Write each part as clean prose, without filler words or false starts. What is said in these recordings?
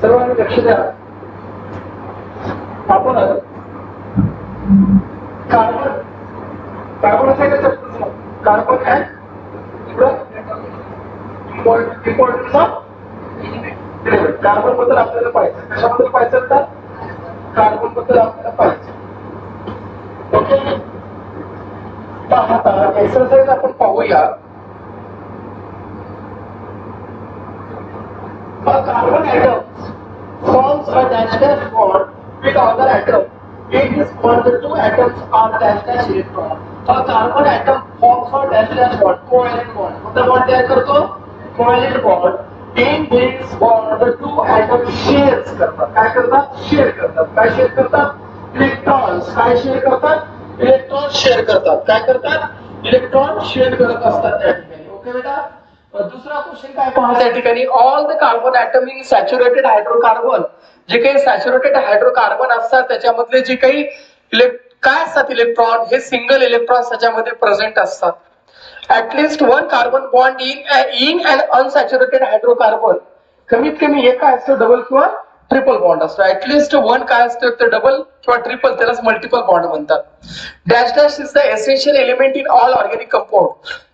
सर्वांनी लक्ष द्या. आपण कार्बन कार्बन है इम्पॉर्टन्स ऑफ कार्बन बद्दल आपल्याला पाहिजे. कशाबद्दल पाहिजे तर कार्बन बद्दल आपल्याला पाहिजे. ओके, आता एक्सरसाइज आपण पाहूया. A carbon atom forms a dash bond with other atom. It is when the two atoms are dash electron. A carbon atom forms a dash bond, covalent bond. कोणता bond तयार करतो? Covalent bond. In this bond, the two atoms share करतात. काय करतात? Share करतात. काय share करतात? Electrons. काय शेअर करतात? इलेक्ट्रॉन शेअर करतात. काय करतात? इलेक्ट्रॉन शेअर करत असतात त्या ठिकाणी. ओके बेटा. दुसरा क्वेश्चन काय पहा त्या ठिकाणी. All the carbon atom in saturated hydrocarbon, जे काही सॅच्युरेटेड हायड्रोकार्बन असतात त्याच्यामधले जे काही काय असतात इलेक्ट्रॉन, हे सिंगल इलेक्ट्रॉन त्याच्यामध्ये प्रेझेंट असतात. At least one carbon bond in and unsaturated hydrocarbon, कमीत कमी एक काय असतो? डबल किंवा ट्रिपल बॉन्ड असतो. ऍटलिस्ट वन काय असतो? तर डबल किंवा ट्रिपल, त्यालाच मल्टिपल बॉन्ड म्हणतात. Dash dash is the essential element in all organic compound.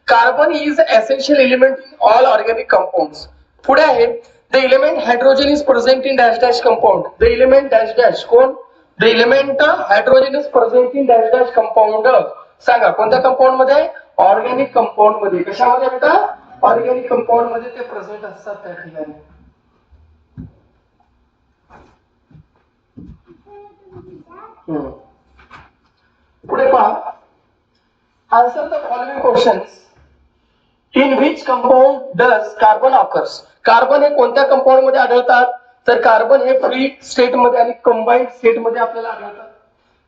Carbon is essential element in all organic compounds. पुढे आहे the element hydrogen is present in dash dash compound. The element dash dash कोण? The element hydrogen is present in dash dash compound. सांगा कोणत्या compound मध्ये? Organic compound मध्ये. कशामध्ये बेटा? Organic compound मध्ये ते प्रेझेंट असतात त्या ठिकाणी. पुढे पहा. Answer the following questions. In which compound does carbon occurs? Carbon हे कोणत्या कंपाऊंड मध्ये आढळतात? तर कार्बन हे फ्री स्टेट मध्ये आणि कंबाइंड स्टेट मध्ये आपल्याला आढळतात.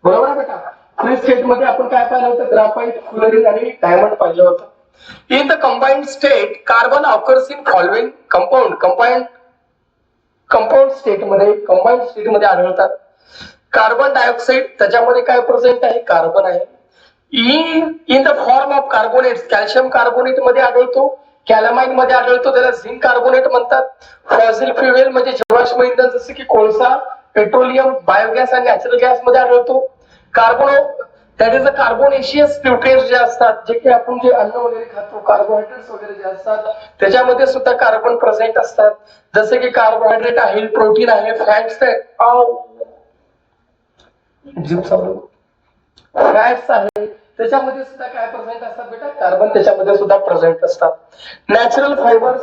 बरोबर आहे बेटा. फ्री स्टेट मध्ये आपण काय पाहिलं होतं? ग्राफाइट, फ्लोरीन आणि डायमंड पाहिलं होतं. In the combined state carbon occurs in following compound. Compound state मध्ये आढळतात. कार्बन डायऑक्साइड, त्याच्यामध्ये काय प्रेझेंट आहे? कार्बन आहे. In the form of carbonates, calcium carbonate मध्ये आढळतो, कॅलामाइन मध्ये आढळतो, त्याला झिंक कार्बोनेट म्हणतात. फॉसिल फ्युएल म्हणजे जीवाश्म इंधन जसे की कोळसा, पेट्रोलियम, बायोगॅस आणि नॅचरल गॅस मध्ये आढळतो. Carbon that is a carbonaceous nutrients जे असतात, जे की आपण जे अन्न वगैरे खातो, कार्बोहायड्रेट्स वगैरे जे असतात त्याच्यामध्ये सुद्धा कार्बन प्रेझेंट असतात. जसे की कार्बोहायड्रेट आहे, प्रोटीन आहे, फॅट्स आहे, फॅट्स आहे, त्याच्यामध्ये सुद्धा काय प्रेझेंट असतात बेटा? कार्बन त्याच्यामध्ये सुद्धा प्रेझेंट असतात. नॅचरल फायबर्स,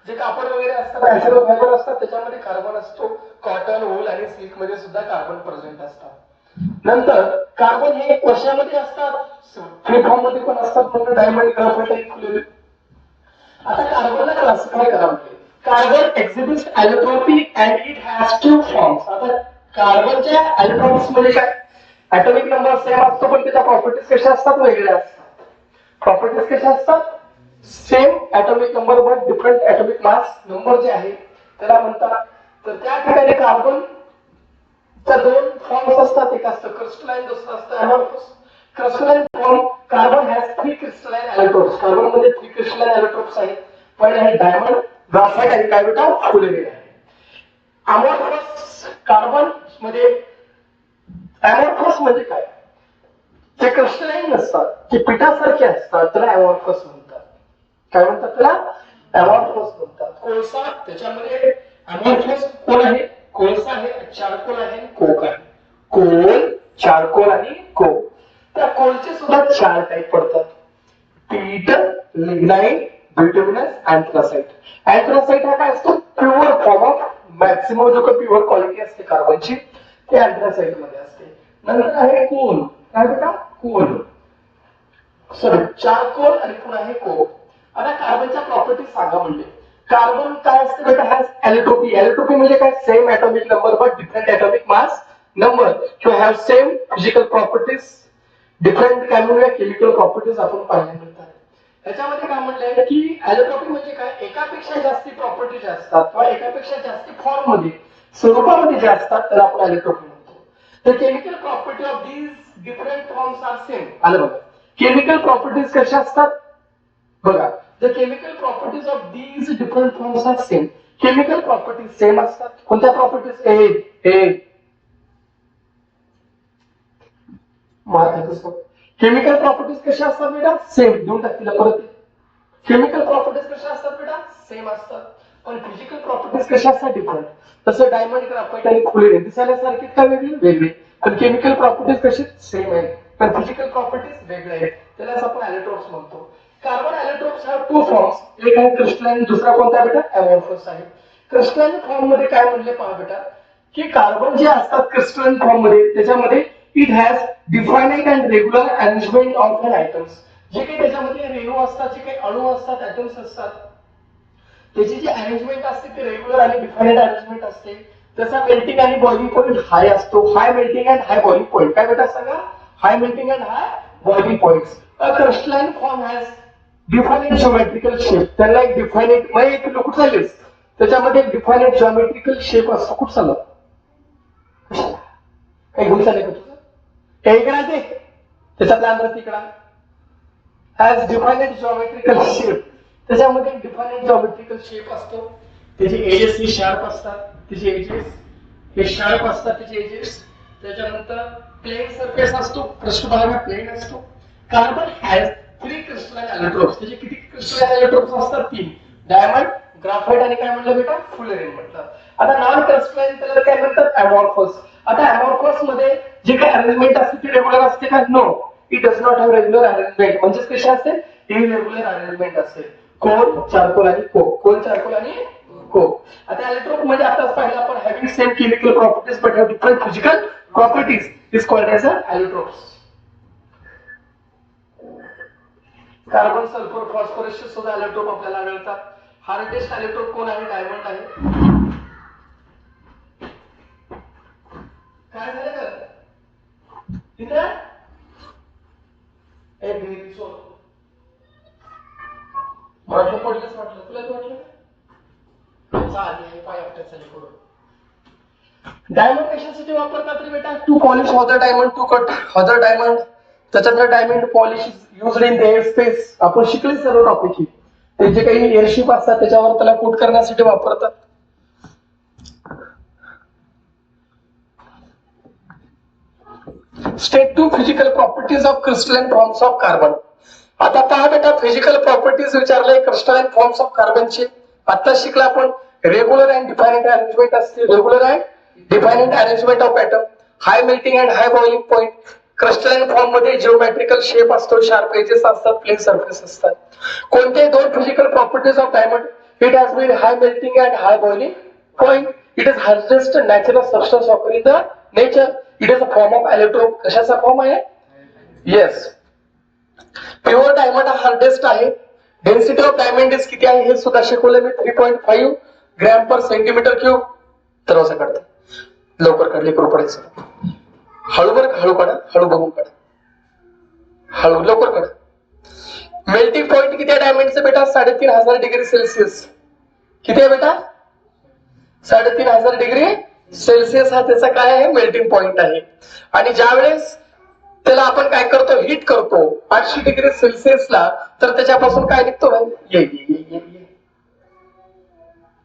जे कापड वगैरे असतात, नॅचरल फायबर असतात, त्याच्यामध्ये कार्बन असतो. कॉटन, वूल आणि सिल्क मध्ये सुद्धा कार्बन प्रेझेंट असतात. नंतर कार्बन हे कशामध्ये असतात? फ्री फॉर्म मध्ये पण असतात, म्हणजे डायमंड, ग्राफाइट आणि फ्लोरीन. आता कार्बनला क्लासिफाय करा. Carbon exhibits allotropy and it has two forms. आता कार्बनच्या एलोट्रॉपिक्स म्हणजे काय? ऍटॉमिक नंबर सेम असतो पण त्याच्या प्रॉपर्टीज कशा असतात? वेगळ्या असतात. प्रॉपर्टीज कशा असतात? Same atomic number but different atomic mass number जे आहे त्याला म्हणतात. तर त्या ठिकाणी कार्बन च्या दोन फॉर्म्स असतात. एक असतं क्रिस्टलाइन, दुसरं असतं amorphous. Crystalline form, carbon has 3 crystalline allotropes. Carbon मध्ये 3 क्रिस्टलाइन एलोट्रोप्स आहेत. पहिले आहे डायमंड, ग्राफाइट आणि काय बेटा? फ्लोरीन आहे. अमॉर्फस कार्बन मध्ये, अमॉर्फस म्हणजे काय? जे क्रिस्टलाइन नसतात, जे पिठासारखे असतात त्याला अमॉर्फस म्हणतात. काय म्हणतात त्याला? अमॉर्फस म्हणतात. कोळसा, त्याच्यामध्ये अमॉर्फस कोण आहे? कोळसा आहे, चारकोल आहे, कोक आहे. कोल, चारकोल आणि कोक. त्या कोलचे सुद्धा 4 टाईप पडतात. पीट, लिग्नाइट, बिट्युमिनस, अँथ्रासाइट. अँथ्रासाइट हा काय असतो? प्युअर फॉर्म ऑफ मॅक्सिमम जो काही प्युअर क्वालिटी असते कार्बनची ते अँथ्रासाइट मध्ये असते. नंतर आहे कोल. काय बेटा? कोल, सॉरी चारकोल आणि पुन्हा आहे कोक. आता कार्बनच्या प्रॉपर्टीज सांगा म्हणजे. कार्बन काय असते बेटा? Has allotropy. एलोट्रोपी म्हणजे काय? Same atomic number but different atomic mass number. To have same physical properties, different काय म्हणूया केमिकल प्रॉपर्टीज आपण पाहायला मिळतात. त्याच्यामध्ये काय म्हणलंय की एलोट्रोपी म्हणजे काय? एकापेक्षा जास्ती प्रॉपर्टीज असतात किंवा एकापेक्षा जास्ती फॉर्म मध्ये, स्वरूपामध्ये जे असतात त्याला आपण एलोट्रोपी म्हणतो. The chemical property of these different forms are same. आलं बघा. केमिकल प्रॉपर्टीज कशा असतात? बघा. The chemical properties of these different forms are same. Chemical properties same असतात. कोणत्या प्रॉपर्टीज? केमिकल प्रॉपर्टीज कशा असतात बेटा? सेम. देऊन टाकतील परत. केमिकल प्रॉपर्टीज कशा असतात बेटा? सेम असतात. पण फिजिकल प्रॉपर्टीज कशा असतात? डिफरंट. तसं डायमंड, ग्राफाइट आणि फुलेरिन दिसायला सारखीच का वेगळी? वेगळी. पण केमिकल प्रॉपर्टीज कशी? सेम आहे. पण फिजिकल प्रॉपर्टीज वेगळे आहेत. त्यालाच आपण ॲलिट्रोप्स म्हणतो. Carbon allotropes have two forms. एक आहे क्रिस्टलाइन, दुसरा कोणता बेटा? अमॉर्फस आहे. क्रिस्टलाइन फॉर्म मध्ये काय म्हणले पहा बेटा, की कार्बन जे असतात क्रिस्टलाइन फॉर्म मध्ये, त्याच्यामध्ये it has definite and regular arrangement of an atoms. जे काही त्याच्यामध्ये रेणू असतात, जे काही अणू असतात, ऍटम्स असतात, त्याची जी अरेंजमेंट असते ती रेग्युलर आणि डिफाइनेड अरेंजमेंट असते. त्याचा मेल्टिंग आणि बॉइलिंग पॉईंट हाय असतो. हाय melting and high boiling point. काय बेटा सांगा? हाय melting and high boiling points. A crystalline form has defined geometrical shape. त्याला एक डिफाइनेड म्हणजे एक कुठं चाललेस त्याच्यामध्ये एक डिफाइनेड ज्योमेट्रिकल शेप असतो. कुठं चाललं? काही घेऊन चालले का तुझं? काही इकडे ते त्याच्यातला अंतर तिकडा हॅज डिफाइनेड ज्योमेट्रिकल शेप. त्याच्यामध्ये डिफाइनेड ज्योमेट्रिकल शेप असतो. त्याचे एजेस हे शार्प असतात. त्याचे एजेस हे शार्प असतात. त्याचे एजेस. त्याच्यानंतर प्लेन सरफेस असतो. पृष्ठभाग प्लेन असतो. Carbon has 3 crystalline allotropes. त्याचे किती क्रिस्टलाइन ॲलिट्रोप्स असतात? 3. डायमंड, ग्राफाइट आणि काय म्हणलं बेटा? फुलेरिन म्हटलं. आता नॉन क्रिस्टलाइन त्याला काय म्हणतात? अमॉर्फस. आता अमॉर्फस मध्ये जे काही अरेंजमेंट असते ती रेग्युलर असते का? No, it does not have regular arrangement. म्हणजे कशी असते? इरेग्युलर अरेंजमेंट असते. कोल, चारकोल आणि कोक. कोल, चारकोल आणि कोक. आता ॲलिट्रोप म्हणजे आताच पाहिलं आपण, having same chemical properties but have different physical properties is called as allotropes. Carbon, sulphur, फॉस्फरसचे सुद्धा ॲलिट्रोप आपल्याला आढळतात. हार्डेस्ट ॲलिट्रोप कोण आहे? डायमंड आहे. काय झालं का तिथं? एक डिग्री सोड मला पडलंच वाटलं. तुला वाटलं डायमंड कशासाठी वापरतात रे बेटा? To polish other diamond, to cut other diamond. त्याच्यातलं diamond polish used in the aerospace. आपण शिकले सर्व टॉपिक. ते जे काही एअरशिप असतात त्याच्यावर त्याला कोट करण्यासाठी वापरतात. State 2 physical properties of crystalline forms of carbon. आता पहा बेटा, फिजिकल प्रॉपर्टीज विचारले क्रिस्टलाइन फॉर्म्स ऑफ कार्बनचे. आता शिकला आपण रेग्युलर अँड डिफाइनेड अरेंजमेंट असते. Regular and defined arrangement of atom. High melting and high boiling point. Crystalline form मध्ये जिओमेट्रिकल शेप असतो. शार्प एजेस असतात. प्लेन सरफेस असतात. कोणते दोन physical properties of diamond? It has been high melting and high boiling point. It is hardest natural substance occur in the nature. It is a form of allotrope. कशाचा form आहे? Yes. Pure diamond हा hardest आहे. Density of diamond is किती आहे हे सुद्धा शिकवलं मी. 3.5 ग्रॅम पर सेंटीमीटर क्यूब. तर असं काढते. लवकर काढली करू पडायचं. हळू बरं, हळू काढा. हळू बघून काढा. हळू लवकर काढा. मेल्टिंग पॉइंट किती आहे डायमंडचं बेटा? 3500 डिग्री सेल्सिअस. किती आहे बेटा? 3500 डिग्री सेल्सिअस हा त्याचा काय आहे? मेल्टिंग पॉइंट आहे. आणि ज्या वेळेस त्याला आपण काय करतो? हीट करतो 800 डिग्री सेल्सिअसला, तर त्याच्यापासून काय निघतो?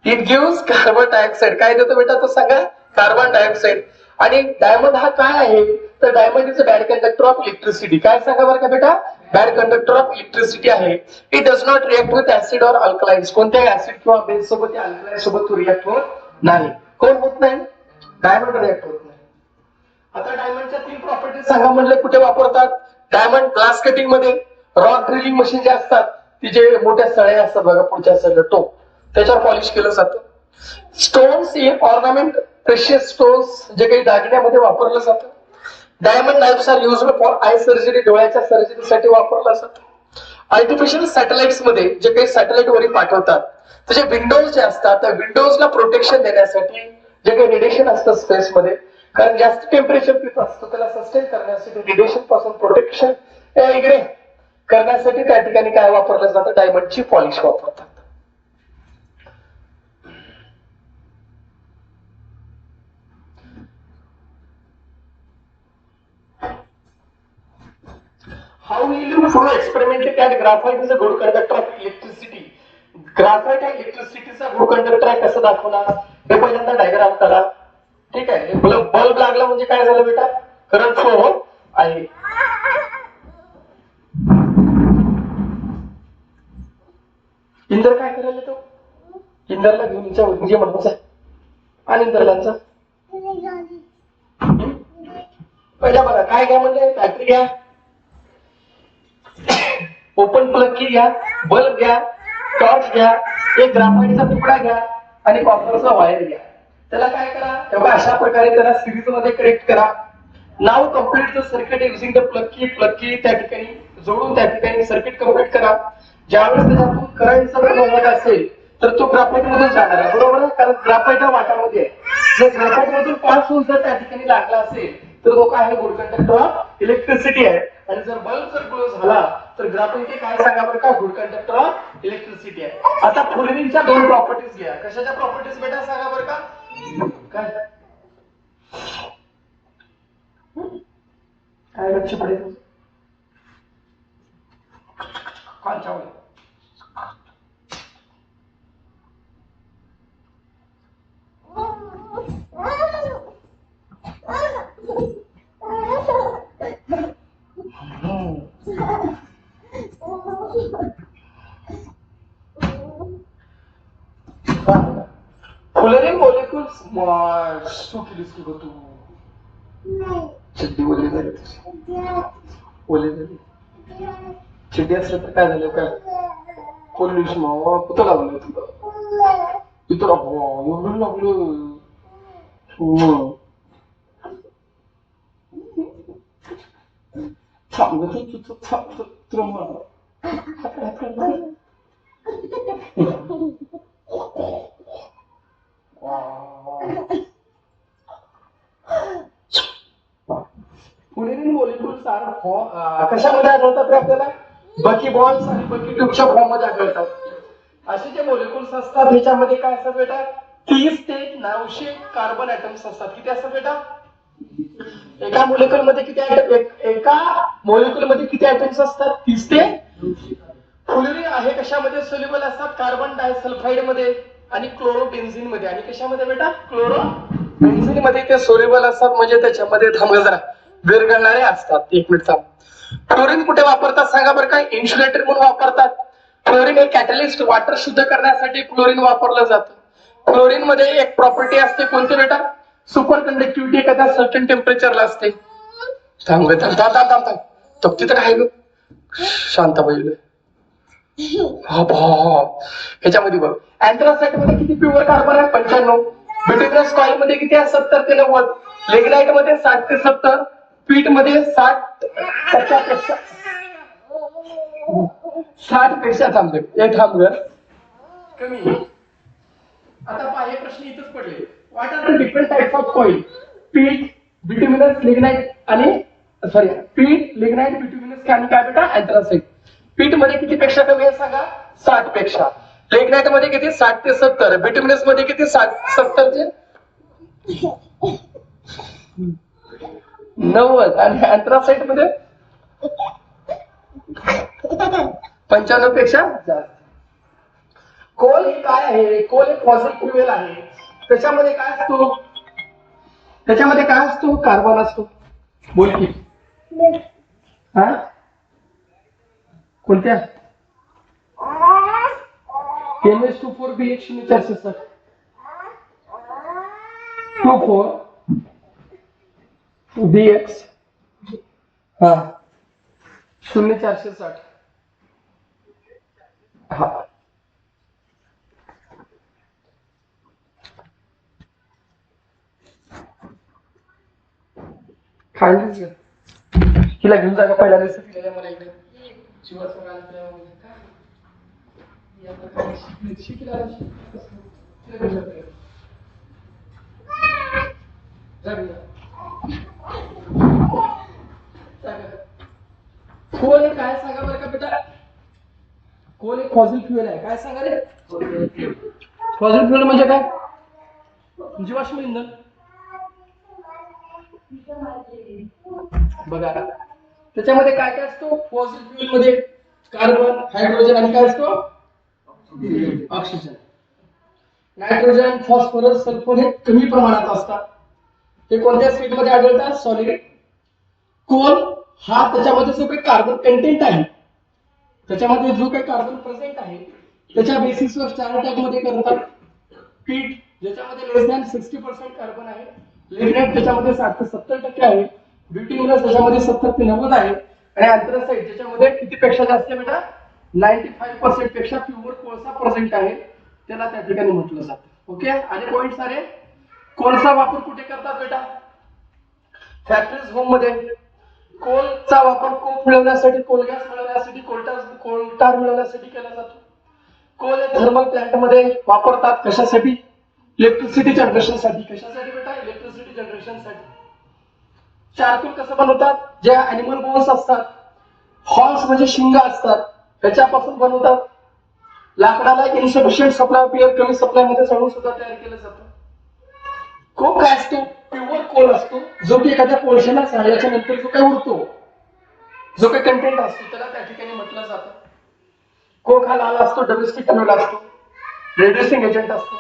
It gives carbon dioxide. काय देतो बेटा तो सांगा? Carbon dioxide. आणि डायमंड हा काय आहे? तर diamond is a bad conductor of electricity. काय सांगा बरं का बेटा? बॅड कंडक्टर ऑफ इलेक्ट्रिसिटी आहे. It does not react with acid or alkalines. कोणत्याही ऍसिड किंवा बेस सोबत अल्कलाइन सोबत तो रिएक्ट होत नाही. कोण होत नाही? डायमंड रिएक्ट होत नाही. आता डायमंडच्या 3 प्रॉपर्टीज सांगा म्हणले. कुठे वापरतात? डायमंड ग्लास कटिंग मध्ये. रॉक ड्रिलिंग मशीन जे असतात ती जे मोठ्या सळ्या असतात बघा पुढच्या साईडला टोक, त्याच्यावर पॉलिश केलं जातं. Stones in ornament, precious stones जे काही दागिन्यामध्ये वापरलं जातं. Diamond knives are used for eye surgery. डोळ्याच्या सर्जरीसाठी वापरलं जातं. आर्टिफिशियल सॅटेलाइट्स मध्ये जे काही सॅटेलाइट वरी पाठवतात त्याचे विंडोज जे असतात त्या विंडोजला प्रोटेक्शन देण्यासाठी जे काही रेडिएशन असतं स्पेस मध्ये, कारण जास्त टेम्परेचर तिथं असतं, त्याला सस्टेन करण्यासाठी रेडिएशन पासून प्रोटेक्शन इकडे करण्यासाठी त्या ठिकाणी काय वापरलं जातं? डायमंडची पॉलिश वापरतात. How will you prove experimentally that graphite is a good conductor of electricity? Graphite हा इलेक्ट्रिसिटीचा गुड कंडक्टर आहे, कसं दाखवणार हे पहिल्यांदा डायग्राम करा. ठीक आहे. बल्ब लागला म्हणजे काय झालं बेटा, करंट फ्लो आहे. इंदर काय करायला तो, इंदरला घेऊन म्हणजे म्हणून आणि इंदरलांचा पहिला बघा काय घ्या म्हणजे बॅटरी घ्या, ओपन प्लग की घ्या, बल्ब घ्या, टॉर्च घ्या, एक ग्राफाइटचा तुकडा घ्या आणि कॉपरचा वायर घ्या. त्याला काय करा, तेव्हा अशा प्रकारे त्याला सिरीज मध्ये कनेक्ट करा. Now complete the circuit using the plug key त्या ठिकाणी जोडून त्या ठिकाणी सर्किट कम्प्लीट करा. ज्यावेळेस त्याच्यातून करंट जर होत असेल तर तो ग्राफाइट मधून जाणार आहे, बरोबर आहे, कारण ग्राफाइट हा वाटामध्ये आहे. जर ग्राफाइट मधून पास होऊन जर त्या ठिकाणी लागला असेल तर तो काय आहे, गुड कंडक्टर ऑफ इलेक्ट्रिसिटी आहे. आणि जर बल्ब जर ग्लो झाला तर ग्राफाइट काय सांगा बरं का, गुड कंडक्टर ऑफ इलेक्ट्रिसिटी आहे. आता फुलरिनच्या दोन प्रॉपर्टीज घ्या. कशाच्या प्रॉपर्टीज बेटा सांगा बरं का, काय काय लक्ष पडेल कालच्या फुलरिन मॉलिक्युल्स शू केलीस की तू, चिड्डी ओली झाली, ओली झाली चिड्डी असलं तर काय झालं, काय पोल्युशन कुठं लागलं तुला, तिथं एवढं लागलं फुलरिन मॉलिक्युल्स कशामध्ये आढळतात रे आपल्याला, बकी बॉल्स आणि बकी ट्यूबच्या फॉर्म मध्ये आढळतात. असे जे मॉलिक्युल्स असतात ह्याच्यामध्ये काय असतात बेटा, 30 ते 900 कार्बन ऍटम्स असतात. किती असतात बेटा, एका मॉलिक्युल मध्ये किती, एका मॉलिक्युल मध्ये किती ऍटम्स असतात, 30 ते 900. फुलरिन आहे कशामध्ये सोल्युबल असतात, कार्बन डायसल्फाइड मध्ये आणि क्लोरोबेन्झिन मध्ये. आणि कशामध्ये बेटा, क्लोरोबेन्झिन मध्ये ते सोल्युबल असतात, म्हणजे त्याच्यामध्ये थांबा जरा विरघळणारे असतात. एक मिनिट थांब. फ्लोरीन कुठे वापरतात सांगा बरं का, इन्सुलेटर म्हणून वापरतात. फ्लोरीन हे कॅटलिस्ट, वॉटर शुद्ध करण्यासाठी फ्लोरीन वापरलं जातं. फ्लोरीन मध्ये एक प्रॉपर्टी असते, कोणती बेटा, सुपर कंडक्टिव्हिटी एखाद्या सर्टन टेम्परेचरला असते. थांब थांब थांब थांब थांब थांब, तो तिथं काय ग शांत पाहिजे. ह्याच्यामध्ये बघ, अँथ्रासाइट मध्ये किती प्युअर कार्बन आहे, 95. बिट्युमिनस कॉइल मध्ये किती आहे, 70 ते 90. लिग्नाइट मध्ये 60 ते 70. पीठ मध्ये 60% 60 पेक्षा थांबते, हे थांब ग कमी. आता पहा, हे प्रश्न इथंच पडले. What are the different types of coal, peat, bituminous, lignite आणि सॉरी पीठ, लिग्नाइट, बिट्युमिनस आणि काय बेटा, अँथ्रासाइट. पीठ मध्ये किती पेक्षा कमी आहे सांगा, 60 पेक्षा. लिग्नाइट मध्ये किती, 60 ते 70. बिट्युमिनस मध्ये किती, 70 ते 90. आणि अँथ्रासाइट मध्ये 95 पेक्षा जास्त. कोल हे काय आहे, कोल एक फॉसिल फ्युएल आहे. त्याच्यामध्ये काय असतो, त्याच्यामध्ये काय असतो, कार्बन असतो. बोल की, हा कोणत्या, MH2,4BH 0460 24BX हा 0460 हा. खायलीच ग, तिला घेऊन जागा पहिल्या दिवशी दिलेल्या मला इकडे कोल काय सांगा बरं का बेटा, कोल एक फॉसिल फ्युएल आहे. काय सांगा रे, फॉसिल फ्युएल म्हणजे काय, जीवाश्म इंधन. बघा त्याच्यामध्ये काय काय असतो, फॉसिल फ्युएल मध्ये कार्बन, हायड्रोजन आणि काय असतो, ऑक्सिजन. नायट्रोजन, फॉस्फरस, सल्फर हे कमी प्रमाणात असतात. हे कोणत्या स्टेटमध्ये आढळतात? सॉलिड. कोल हा त्याच्यामध्ये जो काही कार्बन कंटेंट आहे, त्याच्यामध्ये जो काही कार्बन प्रेझेंट आहे त्याच्या बेसिसवर 4 टॅग मध्ये करतात. पीट ज्याच्यामध्ये लेस दॅन 60% कार्बन आहे, लिग्नाइट त्याच्यामध्ये 60 ते 70% आहे, ब्युटिनस त्याच्यामध्ये 70 ते 90 आहे, आणि अँथ्रासाइट ज्याच्यामध्ये किती पेक्षा जास्त आहे बेटा? 95% पेक्षा प्युअर कोळसा प्रेझेंट आहे, त्याला त्या ठिकाणी म्हटलं जातं. ओके, आणि पॉइंट सारे. कोळसा वापर कुठे करतात बेटा? फॅक्टरीज, होम मध्ये. कोलचा वापर कोक मिळवण्यासाठी, कोल गॅस मिळवण्यासाठी, कोलटार मिळवण्यासाठी केला जातो. कोल हे थर्मल प्लांट मध्ये वापरतात. कशासाठी? इलेक्ट्रिसिटी जनरेशन साठी. कशासाठी बेटा? इलेक्ट्रिसिटी जनरेशन साठी. चारकोल कसं बनवतात? ज्या अॅनिमल बोन्स असतात, हॉर्न्स म्हणजे शिंग असतात, त्याच्यापासून बनवतात. लाकडाला इन्सफिशियंट सप्लाय, कमी सप्लाय मध्ये चढून सुद्धा तयार केलं जातं. कोक काय असतो? प्युअर कोल असतो, जो की एखाद्या कोळशाला जाळल्याच्या नंतर जो काही उरतो, जो काही कंटेंट असतो, त्याला त्या ठिकाणी म्हटलं जातं. कोक हा लाल असतो, डोमेस्टिक फ्युएल असतो, रेड्युसिंग एजंट असतो.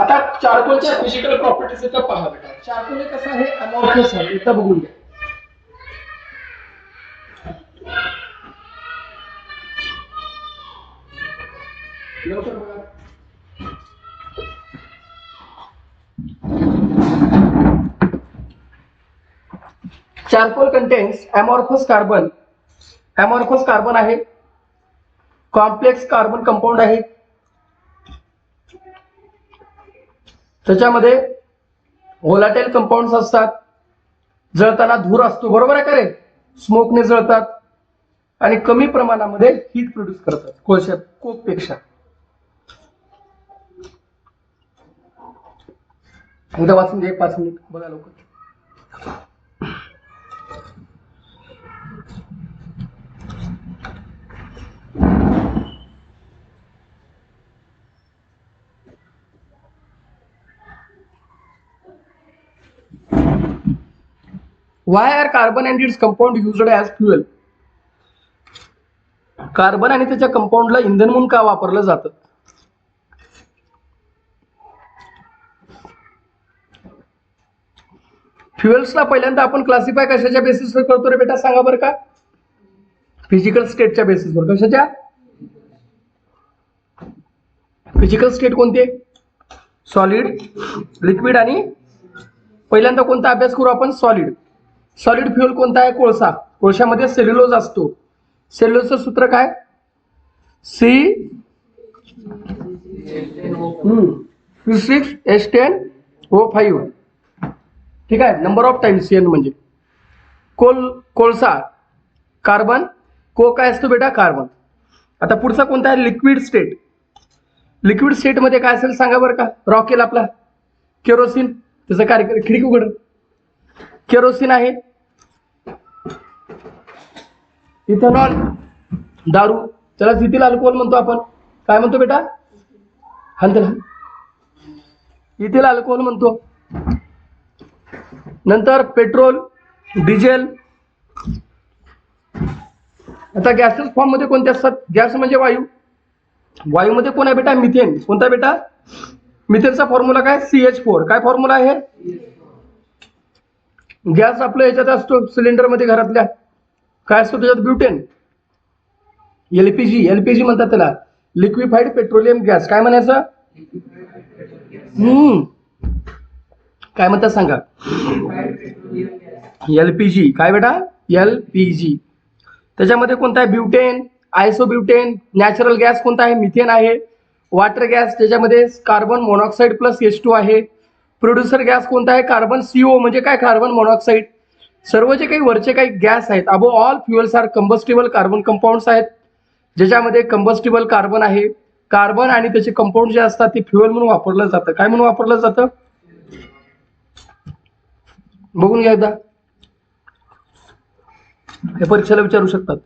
आता चारकोलच्या फिजिकल प्रॉपर्टीज इथं पहा बेटा. चारकोल कसं आहे? अमॉर्फस आहे. इथं बघून घ्या. लवकर बघा. Charcoal contains amorphous carbon. Amorphous carbon आहे, कॉम्प्लेक्स कार्बन कंपाऊंड आहे. त्याच्यामध्ये व्होलाटाइल कंपाऊंड्स असतात, जळताना धूर असतो, बरोबर आहे का रे? स्मोकने जळतात, आणि कमी प्रमाणामध्ये हीट प्रोड्यूस करतात कोळशा कोक पेक्षा. एकदा वाचून घे, 5 मिनिट बघा लवकर. Why are carbon and its compound used as fuel? Carbon आणि त्याच्या कंपाऊंडला इंधन म्हणून का वापरलं जातं? फ्युएल्सला पहिल्यांदा आपण क्लासिफाय कशाच्या बेसिसवर करतो रे बेटा? सांगा बरं का? फिजिकल स्टेटच्या बेसिसवर. कशाच्या? फिजिकल स्टेट कोणते? सॉलिड, लिक्विड, आणि पहिल्यांदा कोणता अभ्यास करू आपण? सॉलिड. सॉलिड फ्युएल कोणता आहे? कोळसा. कोळशामध्ये सेल्युलोज असतो. सेल्युलोजचं सूत्र काय? C6H10O5. ठीक आहे, नंबर ऑफ टाइम्स CN म्हणजे. कोळसा कार्बन, को काय असतो बेटा? कार्बन. आता पुढचा कोणता आहे? Liquid state. लिक्विड स्टेट मध्ये काय असेल सांगा बरं का? रॉकेल आपला, केरोसिन, त्याचं कार्य, खिडकी उघड, केरोसिन आहे, इथेनॉल, दारू, त्याला इथिल अल्कोहोल म्हणतो आपण. काय म्हणतो बेटा? इथिल अल्कोहोल म्हणतो. नंतर पेट्रोल, डिझेल. आता गॅसेस फॉर्म मध्ये कोणते असतात? गॅस म्हणजे वायू. वायूमध्ये कोण आहे बेटा? मिथेन. कोणता बेटा? मिथेनचा फॉर्म्युला काय? CH4. काय फॉर्म्युला आहे? गॅस आपल्या याच्यात असतो सिलेंडर मध्ये घरातल्या, काय असतो त्याच्यात? ब्युटेन. एलपीजी म्हणतात त्याला, लिक्विफाईड पेट्रोलियम गॅस. काय म्हणायचं? काय म्हणतात सांगा? LPG. काय बेटा? LPG. त्याच्यामध्ये कोणता आहे? ब्युटेन, आयसोब्युटेन. नॅचरल गॅस कोणता आहे? मिथेन आहे. वॉटर गॅस, त्याच्यामध्ये कार्बन मोनॉक्साईड प्लस H2 आहे. प्रोड्युसर गॅस कोणता आहे? कार्बन CO म्हणजे काय? Carbon monoxide. सर्व जे काही वरचे काही गॅस आहेत, above all fuels are combustible carbon compounds आहेत, ज्याच्यामध्ये कंबस्टिबल कार्बन आहे. कार्बन आणि त्याचे कंपाऊंड जे असतात ते फ्युएल म्हणून वापरलं जातं. काय म्हणून वापरलं जातं? बघून घ्या एकदा, हे परीक्षेला विचारू शकतात.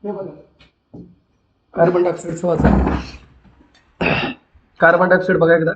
हे बघा कार्बन डायऑक्साईडचं वाचा. कार्बन डायऑक्साईड बघा एकदा.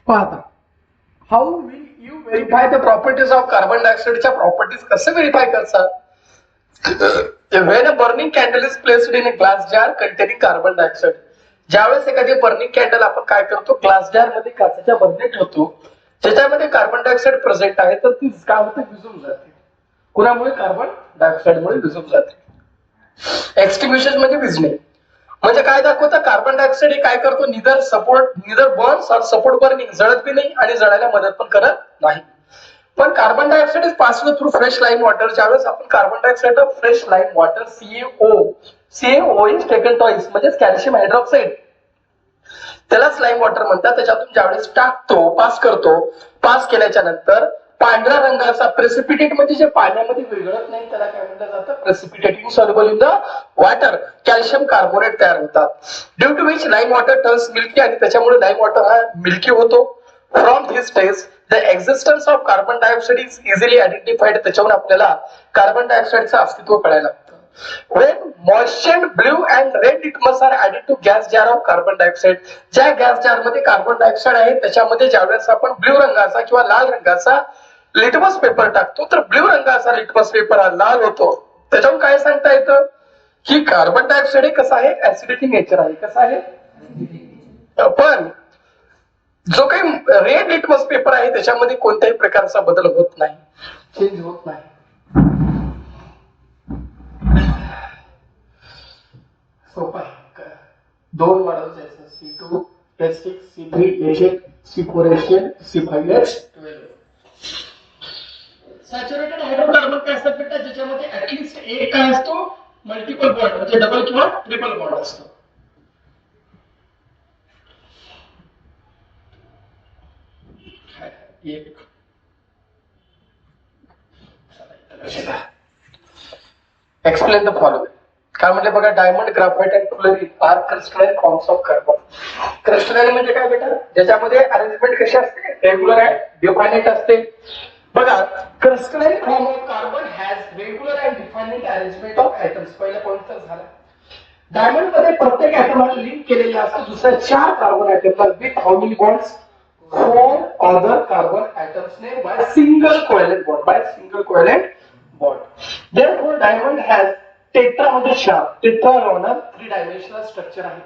पाहता how will you verify the properties of carbon डायऑक्साईडच्या प्रॉपर्टीज कसे व्हेरीफाय करतात. When a burning candle is placed in a glass jar containing carbon dioxide. ज्यावेळेस एखादी बर्निंग कॅन्डल आपण काय करतो ग्लास जार मध्ये काचेच्या बरणीत ठेवतो ज्याच्यामध्ये कार्बन डायऑक्साईड प्रेझेंट आहे तर ती काय होते विझून जाते. कुणामुळे कार्बन डायऑक्साईड मुळे विझून जाते. एक्सटिंग्विशर म्हणजे विझणे. म्हणजे काय दाखवतं कार्बन डायऑक्साईड हे काय करतो निदर बर्न्स ऑर सपोर्ट बर्निंग जळत बी नाही आणि जळायला मदत पण करत नाही. पण carbon dioxide is passed through fresh lime water. ज्यावेळेस आपण carbon dioxide fresh lime water CaO is taken twice म्हणजे कॅल्शियम हायड्रॉक्साईड त्याला स्लाइम वॉटर म्हणतात. त्याच्यातून ज्यावेळेस टाकतो पास केल्याच्या नंतर पांढऱ्या रंगाचा प्रेसिपिटेट म्हणजे जे पाण्यामध्ये विरघळत नाही त्याला काय म्हटलं जातं precipitating soluble in the water calcium carbonate तयार होतात. Due to which lime water turns milky आणि त्याच्यामुळे लाईम वॉटर हा मिल्की होतो. From this test the existence of carbon dioxide is easily identified. त्याच्यावर आपल्याला कार्बन डायऑक्साईडचं अस्तित्व कळायला लागतं. When moistened blue and red litmus are added to gas jar of carbon dioxide. ज्या गॅस जार मध्ये कार्बन डायऑक्साईड आहे त्याच्यामध्ये ज्यावेळेस आपण ब्ल्यू रंगाचा किंवा लाल रंगाचा लिटमस पेपर टाकतो तर ब्ल्यू रंगाचा लिटमस पेपर हा लाल होतो. त्याच्यावरून काय सांगता येतं की कार्बन डायऑक्साईड हे कसं आहे ऍसिडिटी नेचर आहे. कसं आहे पण जो काही रेड लिटमस पेपर आहे त्याच्यामध्ये कोणत्याही प्रकारचा बदल होत नाही चेंज होत नाही. सोपा दोन मॉडेल्स आहेत C2 H6 C3 H8 C4 H10 5 H12. Saturated hydrocarbon काय असतात बेटा ज्याच्यामध्ये ऍटलीस्ट एक काय असतो मल्टिपल बॉन्ड म्हणजे डबल किंवा ट्रिपल बॉन्ड असतो. एक एक्सप्लेन द फॉलोइंग. काय म्हटलं बघा diamond graphite and fullerene are crystalline forms of carbon. Crystalline म्हणजे काय बेटा ज्याच्यामध्ये अरेंजमेंट कशी असते रेग्युलर आहे डिफाइनेट असते. बघा crystalline form of carbon has regular and definite arrangement of atoms. पहिला पॉइंट तर झाला. डायमंड मध्ये प्रत्येक ऍटमला लिंक केलेले असतो दुसऱ्या 4 कार्बन ऍटमला with how many bonds 4 other carbon atoms ने by single covalent bond. Therefore diamond has tetra म्हणजे 4 tetragonal 3-dimensional structure आहे.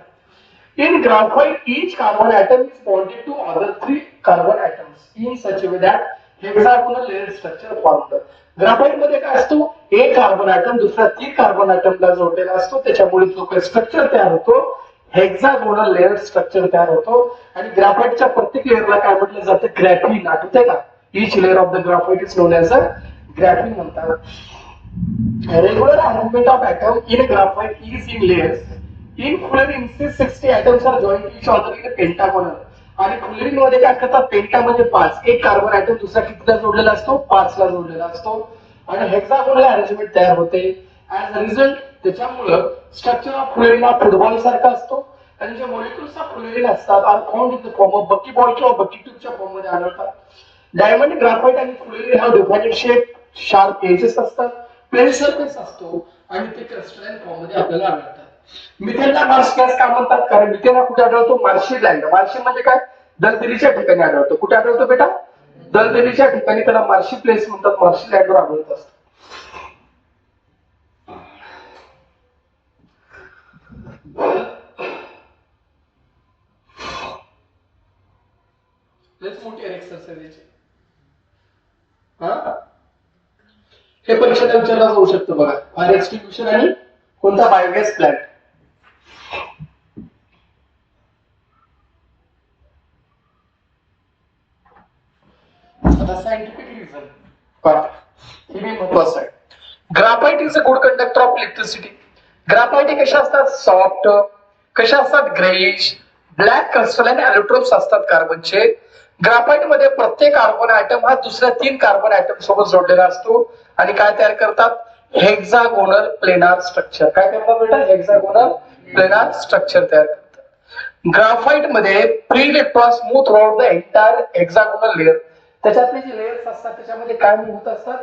In graphite each carbon atom is bonded to other 3 carbon atoms in such a way that hexagonal layered structure formed. Graphite मध्ये काय असतो एक carbon atom दुसऱ्या 3 carbon ऍटमला जोडलेला असतो त्याच्यामुळे जो काही स्ट्रक्चर तयार होतो हेक्सागोनल लेयर स्ट्रक्चर तयार होतो. आणि ग्राफाइटच्या प्रत्येक लेयरला काय म्हटलं जातं ग्रॅफीन. आठवतंय का each layer of the graphite is known as a graphene म्हणतात. Regular arrangement of atom in graphite is in layers. In fullerene 60 atoms are joined each other in a pentagonal. आणि फ्लोरीन मध्ये काय करतात पेंटा म्हणजे 5 एक कार्बन ऍटम दुसरा कितीला जोडलेला असतो 5 ला जोडलेला असतो आणि हेक्सागोनल अरेंजमेंट तयार होते. ऍज अ रिझल्ट त्याच्यामुळे स्ट्रक्चर ऑफ फ्लोरीन हा फुटबॉल सारखा असतो आणि जे मॉलिक्युल्स ऑफ फ्लोरीन असतात are found in the form of bucky ball किंवा बकी ट्यूबच्या फॉर्म मध्ये आढळतात. डायमंड, ग्राफाइट आणि फुलेरी हा डिफाइनेड शेप, शार्प एजेस असतात, प्लेन सरफेस असतो आणि ते क्रिस्टलाइन फॉर्म मध्ये आपल्याला आढळतात. मिथेनला मार्स गॅस का म्हणतात? कारण मिथेन हा कुठे आढळतो? Marshy land. मार्शी म्हणजे काय? दलदलीच्या ठिकाणी आढळतो. कुठे आढळतो बेटा? दलदलीच्या ठिकाणी. त्याला मार्शी प्लेस म्हणतात, मार्शी लँडवर आढळत असतो. मोठी एक्सरसाइज हे परीक्षेला विचारला जाऊ शकतो बघा. फायर एक्सटिंग्विशन आणि कोणता? Biogas plant. आता सायंटिफिक रिझन हे मी महत्वाचं आहे. Graphite is a good conductor of electricity. Graphite हे कशा असतात? सॉफ्ट. कशा असतात? ग्रेइश. ब्लॅक क्रिस्टलाइन ॲलोट्रोप्स असतात कार्बनचे. ग्राफाइट मध्ये प्रत्येक कार्बन ॲटम हा दुसऱ्या 3 कार्बन ॲटम सोबत जोडलेला असतो आणि काय तयार करतात? Hexagonal planar structure. काय करतात बेटा? हेक्सागोनल प्लेनार स्ट्रक्चर तयार करतात. ग्राफाइट मध्ये free electrons move through out the entire hexagonal layer. त्याच्यातले जे लेयर्स असतात त्याच्यामध्ये काय मूव्ह होत असतात?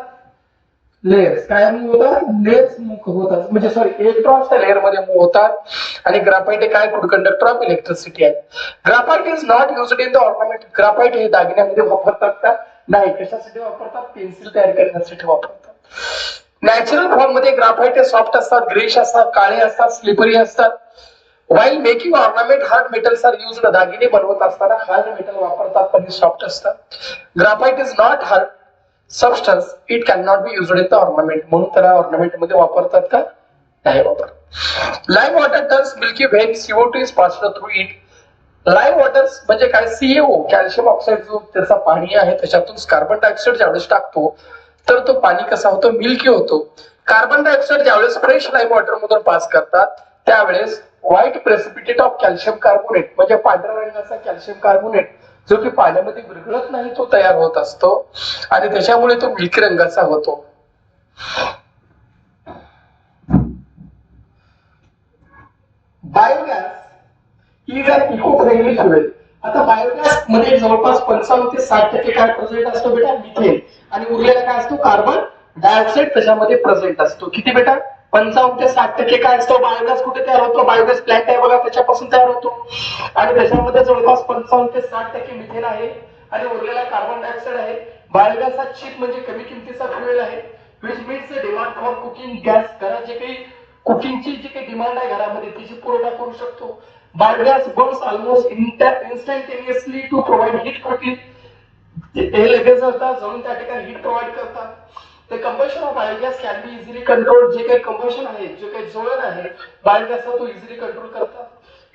लेयर्स काय मूव्ह होतात? लेयर्स मूव्ह होतात, म्हणजे सॉरी इलेक्ट्रॉन्स त्या लेयर मध्ये मूव्ह होतात. आणि ग्राफाइट हे काय? गुड कंडक्टर ऑफ इलेक्ट्रिसिटी आहे. Graphite is not used in the ornament. Graphite हे दागिन्यामध्ये वापरतात का? नाही. कशासाठी वापरतात? पेन्सिल तयार करण्यासाठी वापरतात. नॅचरल फॉर्म मध्ये ग्राफाइट हे सॉफ्ट असतात, ग्रेश असतात, काळे असतात, स्लिपरी असतात. While making ornament hard metals are used. दागिने बनवत असताना हार्ड मेटल वापरतात पण सॉफ्ट असतात. Graphite is not hard substance, it can not be used in the ornament. म्हणून त्याला ऑर्नामेंट मध्ये वापरतात का? नाही वापरत. Live water turns milky when CO2 is passed through it. Live water म्हणजे काय? CaO, कॅल्शियम ऑक्साईड, जो त्याचा पाणी आहे त्याच्यातून कार्बन डायऑक्साईड ज्यावेळेस टाकतो तर तो पाणी कसा होतो? मिल्की होतो. कार्बन डायऑक्साईड ज्यावेळेस फ्रेश लाईव्ह वॉटर मधून पास करतात त्यावेळेस white precipitate of calcium carbonate म्हणजे पांढऱ्या रंगाचा कॅल्शियम कार्बोनेट जो की पाण्यामध्ये विरघळत नाही तो तयार होत असतो आणि त्याच्यामुळे तो मिल्की रंगाचा होतो. Biogas is an eco friendly fuel. आता बायोगॅस मध्ये जवळपास 55 ते 60% काय प्रेझेंट असतो बेटा? मिथेन. आणि उरलेला काय असतो? कार्बन डायऑक्साईड त्याच्यामध्ये प्रेझेंट असतो. किती बेटा? 55 ते 60% काय असतो? बायोगॅस कुठे तयार होतो? बायोगॅस प्लांट आहे बघा, त्याच्यापासून तयार होतो. आणि त्याच्यामध्ये जवळपास 55 ते 60% मिथेन आहे आणि उरलेला कार्बन डायऑक्साईड आहे. बायोगॅस हा चीप म्हणजे कमी किमतीचा फ्युएल आहे. Which meats the demand for cooking gas. घरात जे काही कुकिंगची जी काही डिमांड आहे घरामध्ये तिची पुरवठा करू शकतो. Biogas burns almost instantaneously to provide heat quickly. ते लगेच जळून त्या ठिकाणी हीट प्रोव्हाइड करतात. The combustion of biogas can be easily controlled. जे काही combustion आहे, जे काही ज्वलन आहे बायोगॅसचा तो इझिली कंट्रोल करतात.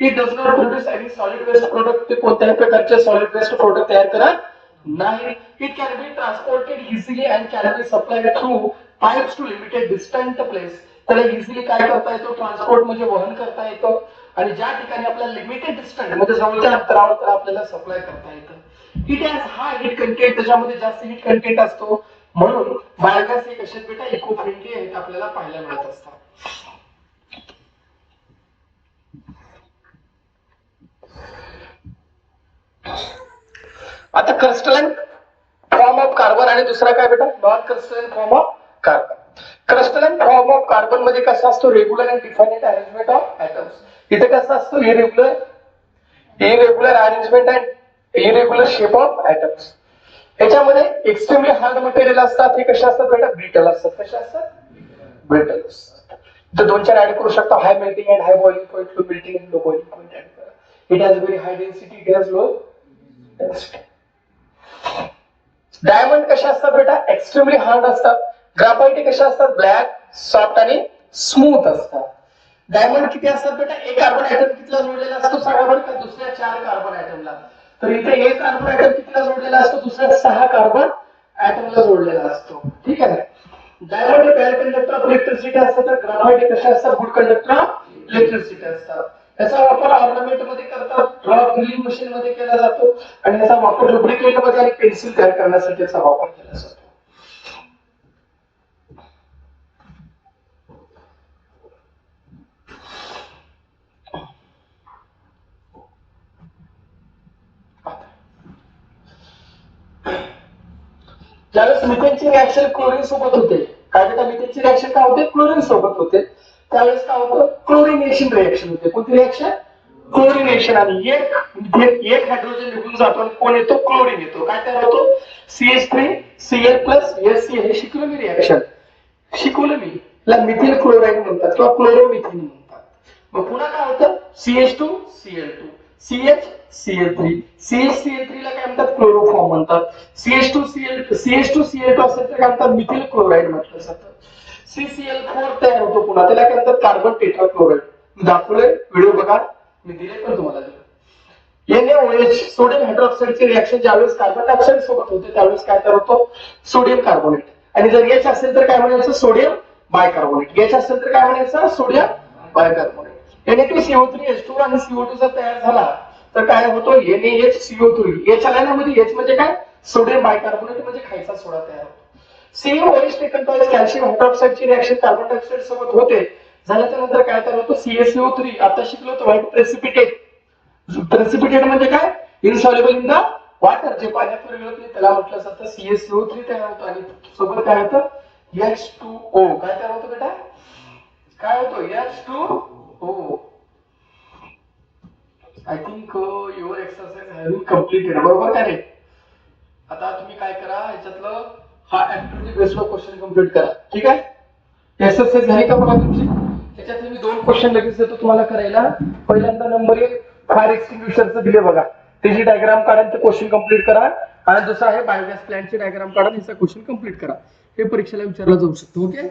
It does not produce any solid waste product. ते कोणत्याही प्रकारचे सॉलिड वेस्ट प्रोडक्ट तयार करत नाही. It can be transported easily and can be supplied through pipes to limited distant place. त्याला इझिली काय करता येतो? ट्रान्सपोर्ट म्हणजे वहन करता येतं आणि ज्या ठिकाणी आपल्याला लिमिटेड डिस्टन्स म्हणजे जवळच्या अंतरावर आपल्याला सप्लाय करता येतं. Hit has high hit content, त्याच्यामध्ये जास्त हिट कंटेंट असतो. म्हणून बायोगॅस हे कसे बेटा? इको फ्रेंडली आहेत, आपल्याला पाहायला मिळत असतात. आता क्रिस्टलाइन फॉर्म ऑफ कार्बन आणि दुसरा काय बेटा? Non crystalline form of carbon. Crystalline form of carbon मध्ये कसा असतो? Regular and definite arrangement of atoms. इथे कसा असतो? Irregular arrangement and irregular shape of atoms. याच्यामध्ये एक्स्ट्रीमली हार्ड मटेरियल असतात. हे कसे असतात बेटा? ब्रिटल असतात. कसे असतात? ब्रिटल असतात. तर 2-4 ऍड करू शकतो. High melting and high boiling point, low melting and low boiling point add करा. It has very high density, it has low density. Diamond कशा असतात बेटा? एक्स्ट्रीमली हार्ड असतात. ग्राफाइट कशा असतात? ब्लॅक, सॉफ्ट आणि स्मूथ असतात. डायमंड किती असतात बेटा? एक कार्बन ऍटम कितीला जोडलेला असतो? सांगा बरं का? दुसऱ्या 4 कार्बन ऍटमला. तर इथे एक कार्बन ऍटम कितीला जोडलेला असतो? दुसऱ्या 6 कार्बन ऍटमला जोडलेला असतो. ठीक आहे. डायमंड हे बॅड कंडक्टर ऑफ इलेक्ट्रिसिटी असतात, तर ग्राफाइट कशा असतात? गुड कंडक्टर ऑफ इलेक्ट्रिसिटी असतात. याचा वापर ऑर्नामेंट मध्ये करतात, ड्रॉप ड्रिलिंग मशीन मध्ये केला जातो आणि याचा वापर लुब्रिकेंट मध्ये आणि पेन्सिल तयार करण्यासाठी याचा वापर केला जातो. ज्यावेळेस मिथेनची रिॲक्शन क्लोरीन सोबत होते, काय बेटा मिथेनची रिॲक्शन काय होते, क्लोरीन सोबत होते, त्यावेळेस काय होतं, क्लोरिनेशन रिॲक्शन होते. कोणती रिॲक्शन, क्लोरिनेशन. आणि एक हायड्रोजन निघून जातो आणि कोण येतो, क्लोरीन येतो. काय तयार होतो, CH3Cl+HCl. हे शिकलो मी रिॲक्शन, शिकवलं मी. याला मिथिल क्लोराईड म्हणतात किंवा क्लोरोमिथिन म्हणतात. मग पुन्हा काय होतं, CH2Cl2, CHCl3, CHCl3 ला काय म्हणतात, क्लोरोफॉर्म म्हणतात. CH2Cl2 असेल तर काय म्हणतात, मिथिल क्लोराईड म्हटलं जातं. CCl4 तयार होतो पुन्हा, त्याला काय म्हणतात, कार्बन टेट्राक्लोराईड. दाखवलंय, व्हिडिओ बघा, मी दिले पण तुम्हाला. NaOH सोडियम हायड्रॉक्साईडची रिॲक्शन ज्यावेळेस कार्बन डायऑक्साईड सोबत होते त्यावेळेस काय तयार होतो, सोडियम कार्बोनेट. आणि जर H असेल तर काय म्हणायचं, सोडियम बायकार्बोनेट. H असेल तर काय म्हणायचं, सोडियम बायकार्बोनेट. Na2CO3H2 आणि CO2 जर तयार झाला तर काय होतो, NaHCO3. H आला ना मध्ये, H म्हणजे काय, सोडियम बायकार्बोनेट म्हणजे खायचा सोडा तयार होतो. सेम OH टेकन टॉयस कॅल्शियम हायड्रॉक्साईडची रिॲक्शन कार्बन डायऑक्साईड सोबत होते, झाल्याच्या नंतर काय तयार होतो, CaCO3. आता शिकलो तो व्हाईट प्रेसिपिटेट. प्रेसिपिटेट म्हणजे काय, इनसॉल्युबल इन द वॉटर, जे पाण्यात विरघळत नाही त्याला म्हटलं जातं. CaCO3 तयार होतं आणि सोबत काय होतं, H2O. काय तयार होतं बेटा, काय होतो, H2O. I think your exercise have been completed. बरोबर का रे. आता तुम्ही काय करा, याच्यातलं हा ऍक्टिव्हिटी बेस्ड क्वेश्चन कंप्लीट करा. ठीक आहे, एक्सरसाइज झाली का बघा तुमची. त्याच्यातले मी 2 क्वेश्चन लगेच देतो तुम्हाला करायला. पहिल्यांदा नंबर 1 फायर एक्सटिंग्विशरचं दिले बघा, त्याची डायग्राम काढा, ते क्वेश्चन कंप्लीट करा. आणि दुसरा आहे बायोगॅस प्लांटची डायग्राम काढा, त्याचा क्वेश्चन कंप्लीट करा. हे परीक्षेला विचारलं जाऊ शकतो. ओके.